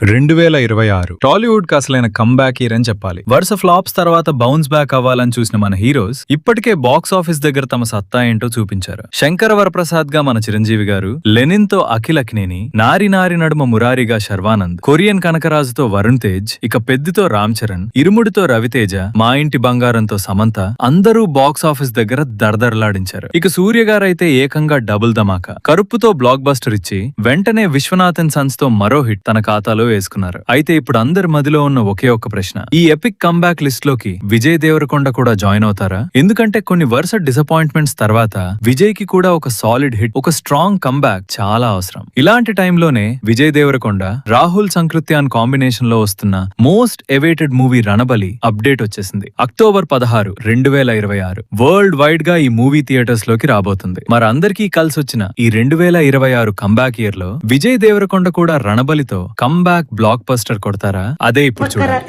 2026 టాలీవుడ్ కి అసలైన comeback year అని చెప్పాలి. వరుస ఫ్లాప్స్ తర్వాత బౌన్స్ బ్యాక్ అవ్వాలని చూసిన మన హీరోస్ ఇప్పటికే బాక్స్ ఆఫీస్ దగ్గర తమ సత్తా ఏంటో చూపించారు. శంకర వరప్రసాద్ గా మన చిరంజీవి గారు, లెనిన్ తో అఖిల్ అక్నేని, నారి నారి నడుమ మురారిగా శర్వానంద్, కొరియన్ కనకరాజుతో వరుణ్ తేజ్, ఇక పెద్దితో రామ్ చరణ్, ఇరుముడితో రవితేజ, మా ఇంటి బంగారంతో సమంత అందరూ బాక్స్ ఆఫీస్ దగ్గర దర్దర్లాడించారు. ఇక సూర్య గారైతే ఏకంగా డబుల్ ధమాకా, కరుప్పుతో బ్లాక్ బస్టర్ ఇచ్చి వెంటనే విశ్వనాథన్ సన్స్ తో మరో హిట్ తన ఖాతాలో వేసుకున్నారు. అయితే ఇప్పుడు అందరి మదిలో ఉన్న ఒకే ఒక్క ప్రశ్న, ఈ ఎపిక్ కంబ్యాక్ లిస్ట్ లోకి విజయ్ దేవరకొండ కూడా జాయిన్ అవుతారా? ఎందుకంటే కొన్ని వరుస డిసప్పాయింట్మెంట్స్ తర్వాత విజయ్ కి కూడా ఒక సాలిడ్ హిట్, ఒక స్ట్రాంగ్ కంబ్యాక్ చాలా అవసరం. ఇలాంటి టైంలోనే విజయ్ దేవరకొండ, రాహుల్ సంకృత్యాన్ కాంబినేషన్ లో వస్తున్న most awaited movie Ranabali update వచ్చేసింది. అక్టోబర్ 16, 2026 వరల్డ్ వైడ్ గా ఈ మూవీ థియేటర్స్ లోకి రాబోతుంది. మరి అందరికీ కలిసి వచ్చిన ఈ 2026 కంబ్యాక్ ఇయర్ లో విజయ్ దేవరకొండ కూడా రణబలితో కంబ్యాక్ బ్లాక్ బస్టర్ కొడతారా? అదే ఇప్పుడు చూడాలి.